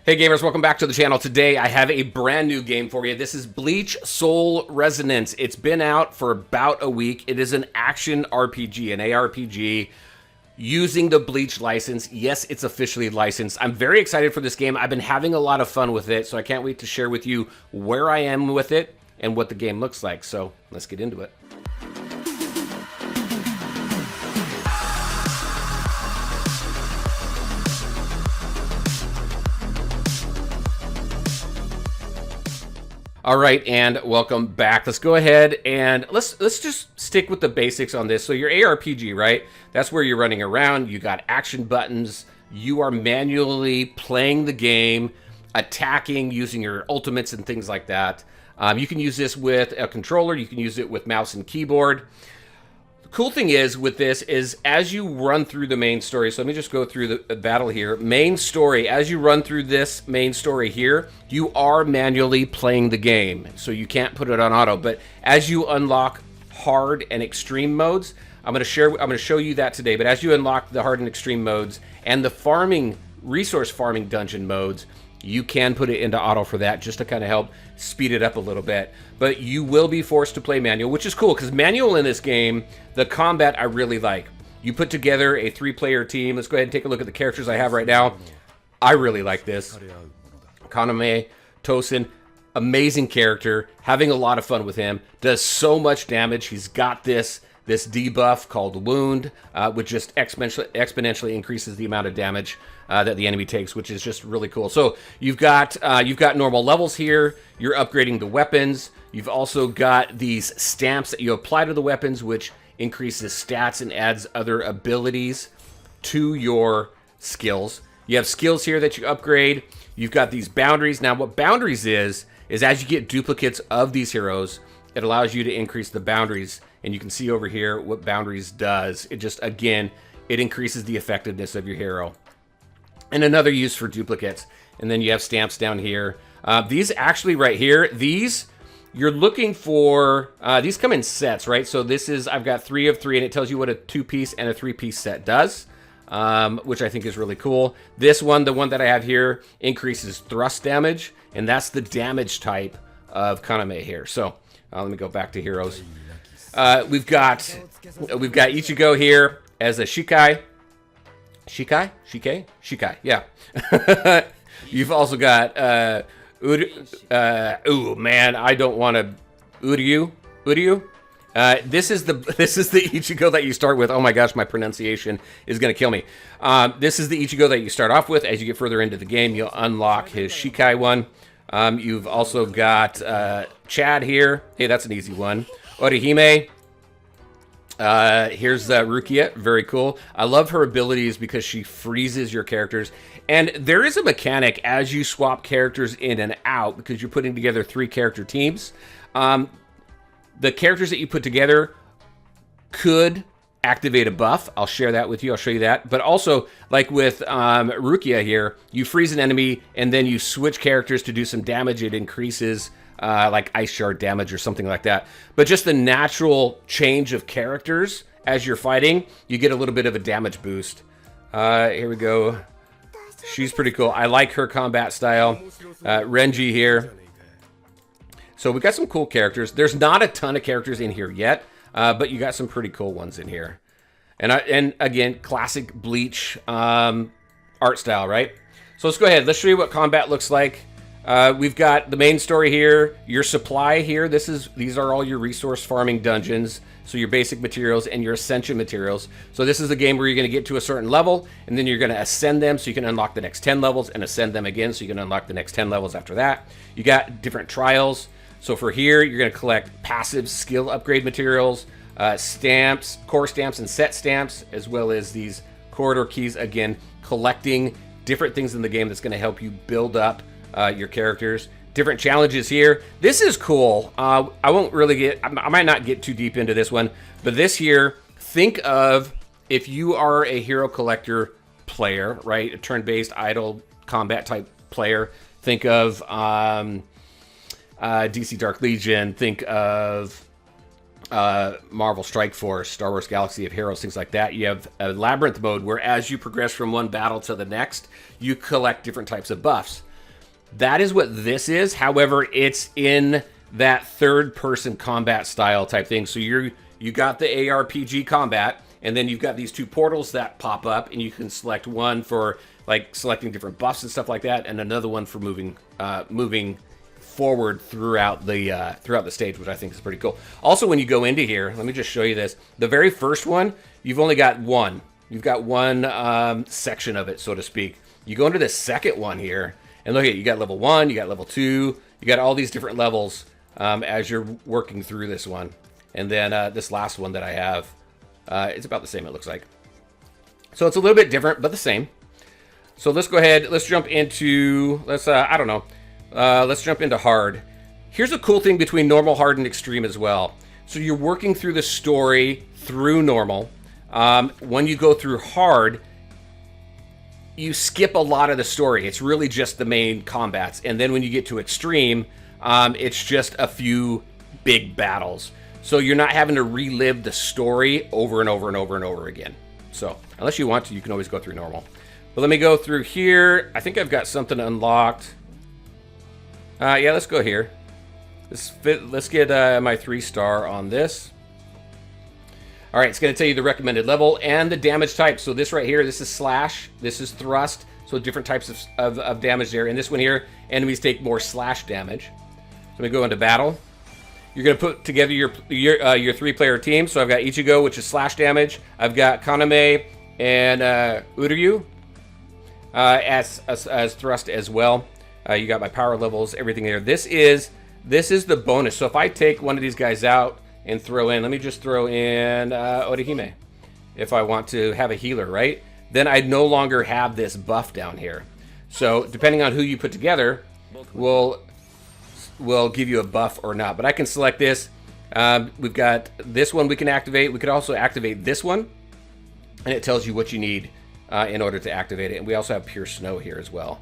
Hey gamers, welcome back to the channel. Today I have a brand new game for you. This is Bleach Soul Resonance. It's been out for about a week. It is an action RPG, an ARPG using the Bleach license. Yes, it's officially licensed. I'm very excited for this game. I've been having a lot of fun with it, so I can't wait to share with you where I am with it and what the game looks like. So let's get into it. All right, and welcome back. Let's go ahead and let's just stick with the basics on this. So your ARPG, right? That's where you're running around. You got action buttons. You are manually playing the game, attacking, using your ultimates and things like that. You can use this with a controller. You can use it with mouse and keyboard. The cool thing is with this is as you run through the main story, so let me just go through the battle here. Main story, as you run through this main story here, you are manually playing the game, so you can't put it on auto. But as you unlock hard and extreme modes, I'm going to show you that today. But as you unlock the hard and extreme modes and the resource farming dungeon modes, you can put it into auto for that, just to kind of help speed it up a little bit. But you will be forced to play manual, which is cool, because manual in this game, the combat I really like. You put together a 3-player team. Let's go ahead and take a look at the characters I have right now. I really like this. Kaname Tosin, amazing character. Having a lot of fun with him. Does so much damage. He's got this debuff called Wound, which just exponentially increases the amount of damage that the enemy takes, which is just really cool. So you've got normal levels here. You're upgrading the weapons. You've also got these stamps that you apply to the weapons, which increases stats and adds other abilities to your skills. You have skills here that you upgrade. You've got these boundaries. Now, what boundaries is as you get duplicates of these heroes, it allows you to increase the boundaries. And you can see over here what boundaries does. It just, again, it increases the effectiveness of your hero. And another use for duplicates. And then you have stamps down here. These actually right here, you're looking for, these come in sets, right? So this is, I've got 3 of 3, and it tells you what a 2-piece and a 3-piece set does, which I think is really cool. This one, the one that I have here, increases thrust damage, and that's the damage type of Kaname here. So let me go back to heroes. We've got Ichigo here as a Shikai. Shikai, yeah. You've also got ooh man, I don't want to Uryu. This is the Ichigo that you start with. Oh my gosh, my pronunciation is gonna kill me. This is the Ichigo that you start off with. As you get further into the game, you'll unlock his Shikai one. You've also got Chad here. Hey, that's an easy one. Orihime. Here's Rukia. Very cool. I love her abilities because she freezes your characters. And there is a mechanic as you swap characters in and out, because you're putting together 3 character teams. The characters that you put together could activate a buff. I'll share that with you. I'll show you that. But also, like with Rukia here, you freeze an enemy and then you switch characters to do some damage. It increases like ice shard damage or something like that. But just the natural change of characters as you're fighting, you get a little bit of a damage boost. Here we go. She's pretty cool. I like her combat style. Renji here. So we got some cool characters. There's not a ton of characters in here yet, but you got some pretty cool ones in here. And again, classic Bleach art style, right? So let's go ahead. Let's show you what combat looks like. We've got the main story here, your supply here. These are all your resource farming dungeons. So your basic materials and your ascension materials. So this is a game where you're going to get to a certain level, and then you're going to ascend them so you can unlock the next 10 levels, and ascend them again so you can unlock the next 10 levels after that. You got different trials. So for here, you're going to collect passive skill upgrade materials, stamps, core stamps and set stamps, as well as these corridor keys. Again, collecting different things in the game that's going to help you build up your characters. Different challenges here. This is cool. I might not get too deep into this one, but this here, think of if you are a hero collector player, right? A turn-based idle combat type player. Think of DC Dark Legion. Think of Marvel Strike Force, Star Wars Galaxy of Heroes, things like that. You have a labyrinth mode where as you progress from one battle to the next, you collect different types of buffs. That is what this is. However, it's in that third-person combat style type thing. So you got the ARPG combat, and then you've got these two portals that pop up, and you can select one for like selecting different buffs and stuff like that, and another one for moving forward throughout the stage, which I think is pretty cool. Also, when you go into here, let me just show you this. The very first one, you've only got one. You've got one section of it, so to speak. You go into the second one here, and look at it. You got level 1, you got level 2, you got all these different levels as you're working through this one. And then this last one that I have, it's about the same, it looks like. So it's a little bit different, but the same. So let's go ahead, let's jump into, I don't know, let's jump into hard. Here's a cool thing between normal, hard, and extreme as well. So you're working through the story through normal. When you go through hard, you skip a lot of the story. It's really just the main combats. And then when you get to extreme, it's just a few big battles. So you're not having to relive the story over and over and over and over again. So unless you want to, you can always go through normal. But let me go through here. I think I've got something unlocked. Yeah, let's go here. Let's get my 3-star on this. All right, it's going to tell you the recommended level and the damage type. So this right here, this is slash, this is thrust. So different types of damage there. And this one here, enemies take more slash damage. So we go into battle. You're going to put together your 3-player team. So I've got Ichigo, which is slash damage. I've got Kaname and Uryu as thrust as well. You got my power levels, everything there. This is the bonus. So if I take one of these guys out and throw in, let me just throw in Orihime. If I want to have a healer, right? Then I no longer have this buff down here. So depending on who you put together, will give you a buff or not. But I can select this. We've got this one we can activate. We could also activate this one, and it tells you what you need in order to activate it. And we also have Pure Snow here as well.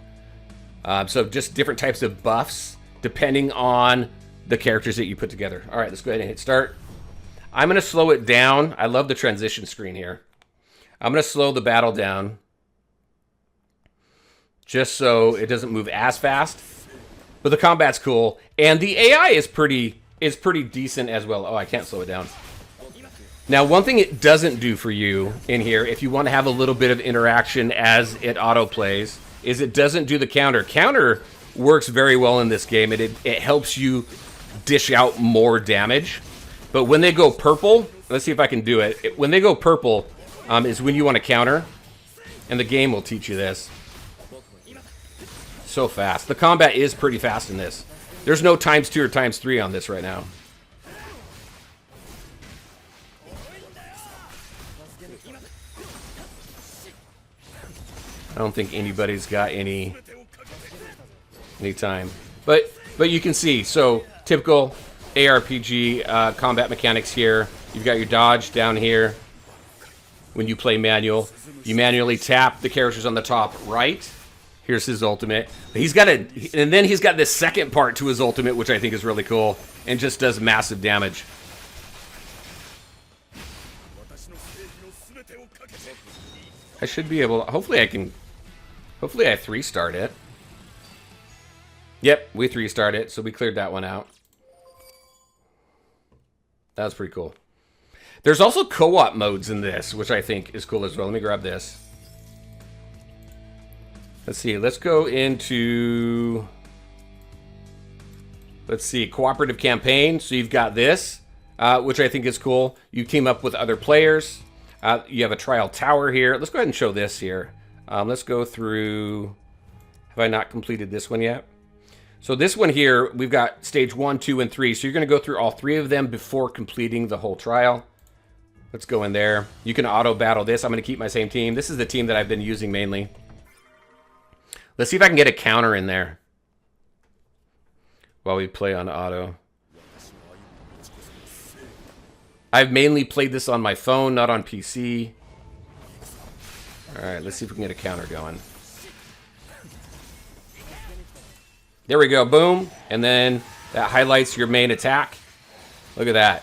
So just different types of buffs depending on the characters that you put together. All right, let's go ahead and hit start. I'm going to slow it down. I love the transition screen here. I'm going to slow the battle down just so it doesn't move as fast. But the combat's cool, and the AI is pretty decent as well. Oh, I can't slow it down. Now, one thing it doesn't do for you in here, if you want to have a little bit of interaction as it auto-plays, is it doesn't do the counter. Counter works very well in this game, and it helps you dish out more damage. But when they go purple, let's see if I can do it. When they go purple is when you want to counter, and the game will teach you this. So fast. The combat is pretty fast in this. There's no ×2 or ×3 on this right now. I don't think anybody's got any time. But you can see, so typical ARPG combat mechanics here. You've got your dodge down here. When you play manual, you manually tap the characters on the top right. Here's his ultimate. And then he's got this second part to his ultimate, which I think is really cool, and just does massive damage. I should be able to, hopefully I 3-starred it. Yep, we 3-starred it, so we cleared that one out. That was pretty cool. There's also co-op modes in this, which I think is cool as well. Let me grab this. Let's see, let's go into, let's see, cooperative campaign. So you've got this, which I think is cool. You team up with other players. You have a trial tower here. Let's go ahead and show this here. Let's go through, have I not completed this one yet? So this one here, we've got stage 1, 2, and 3. So you're gonna go through all 3 of them before completing the whole trial. Let's go in there. You can auto battle this. I'm gonna keep my same team. This is the team that I've been using mainly. Let's see if I can get a counter in there while we play on auto. I've mainly played this on my phone, not on PC. All right, let's see if we can get a counter going. There we go, boom. And then that highlights your main attack. Look at that.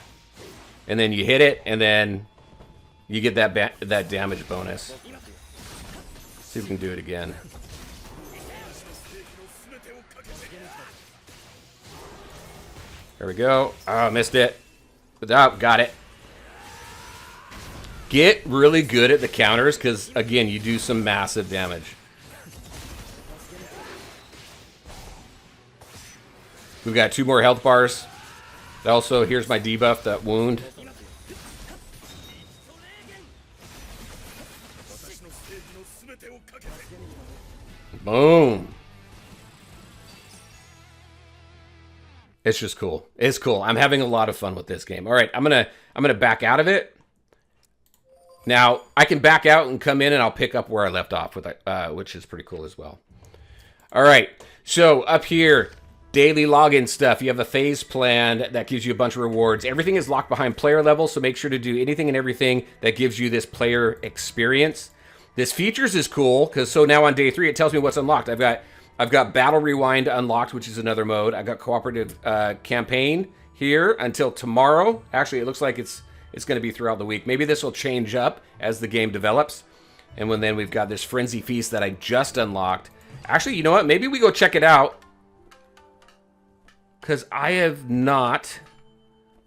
And then you hit it, and then you get that damage bonus. See if we can do it again. There we go. Oh, missed it. Oh, got it. Get really good at the counters because, again, you do some massive damage. We've got 2 more health bars. Also, here's my debuff, that wound. Boom. It's just cool. It's cool. I'm having a lot of fun with this game. All right, I'm gonna back out of it. Now I can back out and come in, and I'll pick up where I left off with it, which is pretty cool as well. All right, so up here, daily login stuff. You have a phase plan that gives you a bunch of rewards. Everything is locked behind player level, so make sure to do anything and everything that gives you this player experience. This features is cool because so now on day 3 it tells me what's unlocked. I've got Battle Rewind unlocked, which is another mode. I've got Cooperative Campaign here until tomorrow. Actually, it looks like it's going to be throughout the week. Maybe this will change up as the game develops. And then we've got this Frenzy Feast that I just unlocked. Actually, you know what? Maybe we go check it out. Because I have not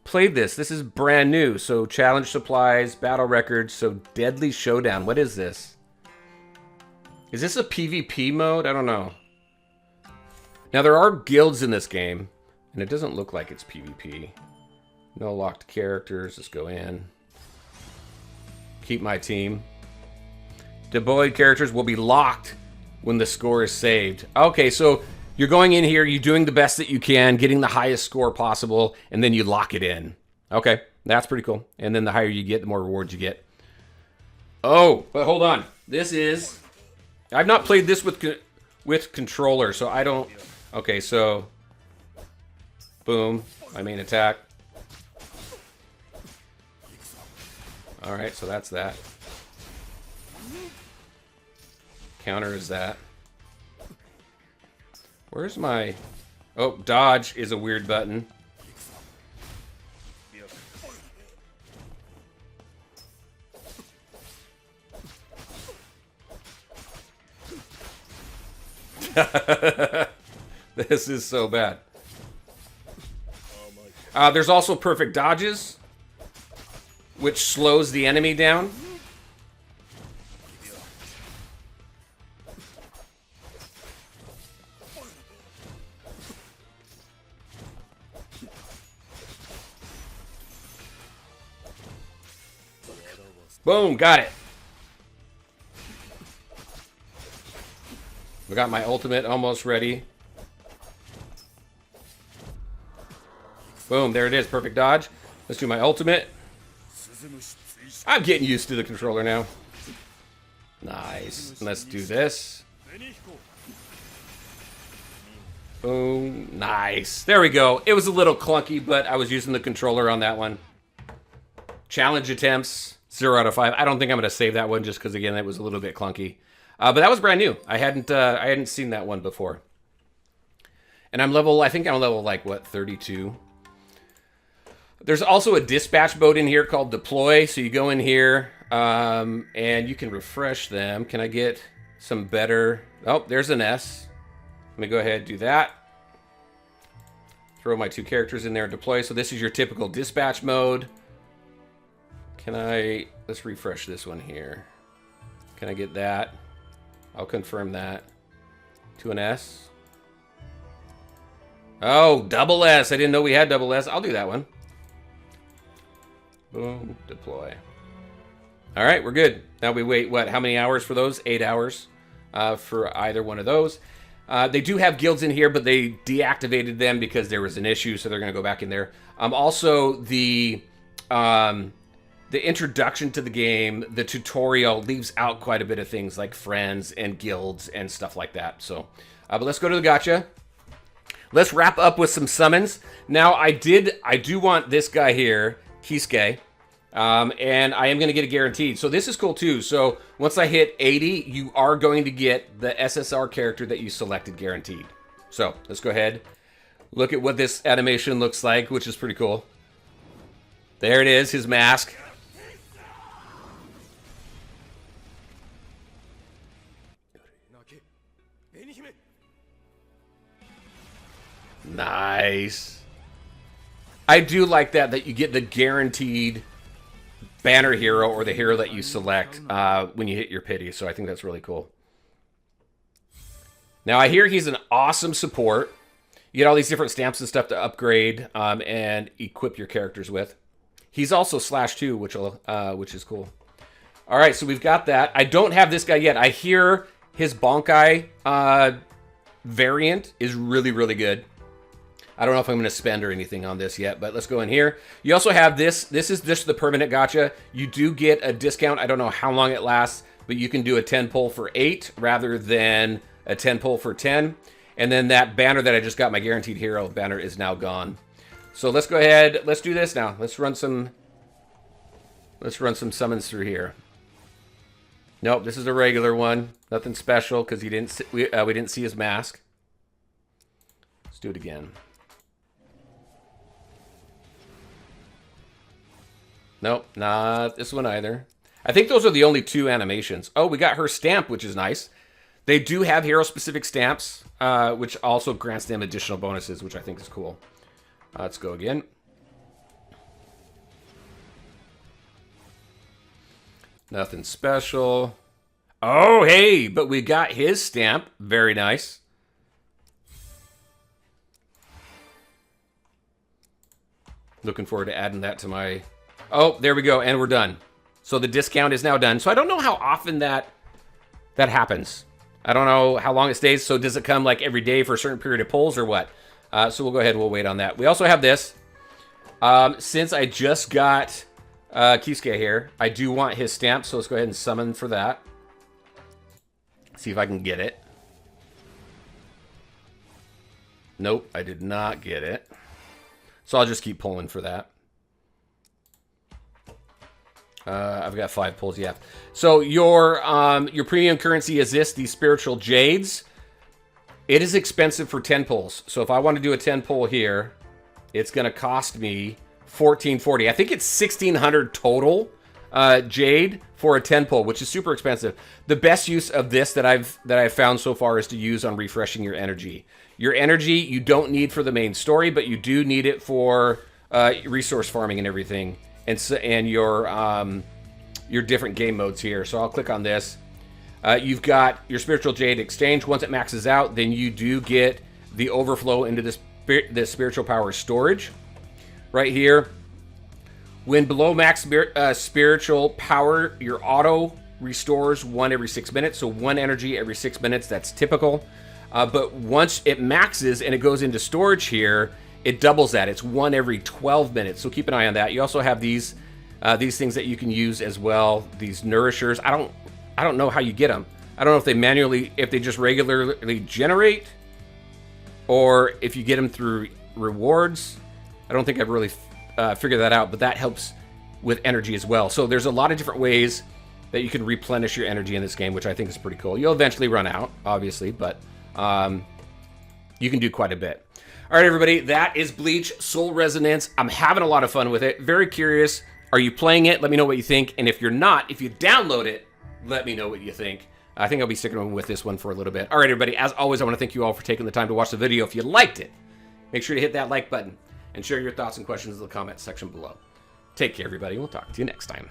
played this. This is brand new. So Challenge Supplies, Battle Records, so Deadly Showdown. What is this? Is this a PvP mode? I don't know. Now, there are guilds in this game, and it doesn't look like it's PvP. No locked characters. Let's go in. Keep my team. Deployed characters will be locked when the score is saved. Okay, so you're going in here, you're doing the best that you can, getting the highest score possible, and then you lock it in. Okay, that's pretty cool. And then the higher you get, the more rewards you get. Oh, but hold on. This is... I've not played this with controller, so I don't... Okay, so... Boom. My main attack. Alright, so that's that. Counter is that. Where's my... Oh, dodge is a weird button. This is so bad. There's also perfect dodges, which slows the enemy down. Boom, got it. We got my ultimate almost ready. Boom, there it is, perfect dodge. Let's do my ultimate. I'm getting used to the controller now. Nice. Let's do this. Boom, nice. There we go. It was a little clunky, but I was using the controller on that one. Challenge attempts, 0 out of 5. I don't think I'm going to save that one just because, again, it was a little bit clunky. But that was brand new. I hadn't seen that one before. And I think I'm level, like, what, 32? There's also a dispatch mode in here called Deploy. So you go in here, and you can refresh them. Can I get some better... Oh, there's an S. Let me go ahead and do that. Throw my 2 characters in there and deploy. So this is your typical dispatch mode. Let's refresh this one here. Can I get that? I'll confirm that. To an S. Oh, double S. I didn't know we had double S. I'll do that one. Boom, deploy. All right, we're good. Now we wait, what, how many hours for those? 8 hours for either one of those. They do have guilds in here, but they deactivated them because there was an issue, so they're going to go back in there. Also, the introduction to the game, the tutorial, leaves out quite a bit of things like friends and guilds and stuff like that. So, but let's go to the gacha. Let's wrap up with some summons. Now, I do want this guy here, Kisuke, and I am going to get it guaranteed. So this is cool too. So once I hit 80, you are going to get the SSR character that you selected guaranteed. So let's go ahead. Look at what this animation looks like, which is pretty cool. There it is, his mask. Nice. I do like that you get the guaranteed banner hero or the hero that you select when you hit your pity. So I think that's really cool. Now I hear he's an awesome support. You get all these different stamps and stuff to upgrade and equip your characters with. He's also /2, which is cool. All right, so we've got that. I don't have this guy yet. I hear his Bonkai variant is really, really good. I don't know if I'm going to spend or anything on this yet, but let's go in here. You also have this. This is just the permanent gacha. You do get a discount. I don't know how long it lasts, but you can do a 10 pull for 8 rather than a 10 pull for 10. And then that banner that I just got, my guaranteed hero banner, is now gone. So let's go ahead. Let's do this now. Let's run some summons through here. Nope, this is a regular one. Nothing special because we didn't see his mask. Let's do it again. Nope, not this one either. I think those are the only 2 animations. Oh, we got her stamp, which is nice. They do have hero-specific stamps, which also grants them additional bonuses, which I think is cool. Let's go again. Nothing special. Oh, hey, but we got his stamp. Very nice. Looking forward to adding that to my... Oh, there we go, and we're done. So the discount is now done. So I don't know how often that happens. I don't know how long it stays. So does it come like every day for a certain period of pulls or what? So we'll go ahead and we'll wait on that. We also have this. Since I just got Kisuke here, I do want his stamp. So let's go ahead and summon for that. See if I can get it. Nope, I did not get it. So I'll just keep pulling for that. I've got 5 pulls, yeah. So your premium currency is these spiritual jades. It is expensive for 10 pulls. So if I want to do a 10 pull here, it's going to cost me $14.40. I think it's $1,600 total jade for a 10 pull, which is super expensive. The best use of this that I've found so far is to use on refreshing your energy. Your energy you don't need for the main story, but you do need it for resource farming and everything. And your different game modes here. So I'll click on this. You've got your Spiritual Jade Exchange. Once it maxes out, then you do get the overflow into this Spiritual Power storage. Right here. When below max Spiritual Power, your auto restores 1 every 6 minutes. So 1 energy every 6 minutes. That's typical. But once it maxes and it goes into storage here, it doubles that. It's 1 every 12 minutes. So keep an eye on that. You also have these things that you can use as well. These nourishers. I don't know how you get them. I don't know if they just regularly generate, or if you get them through rewards. I don't think I've really figured that out, but that helps with energy as well. So there's a lot of different ways that you can replenish your energy in this game, which I think is pretty cool. You'll eventually run out, obviously, but you can do quite a bit. All right, everybody, that is Bleach Soul Resonance. I'm having a lot of fun with it. Very curious. Are you playing it? Let me know what you think. And if you're not, if you download it, let me know what you think. I think I'll be sticking with this one for a little bit. All right, everybody, as always, I want to thank you all for taking the time to watch the video. If you liked it, make sure to hit that like button and share your thoughts and questions in the comments section below. Take care, everybody. We'll talk to you next time.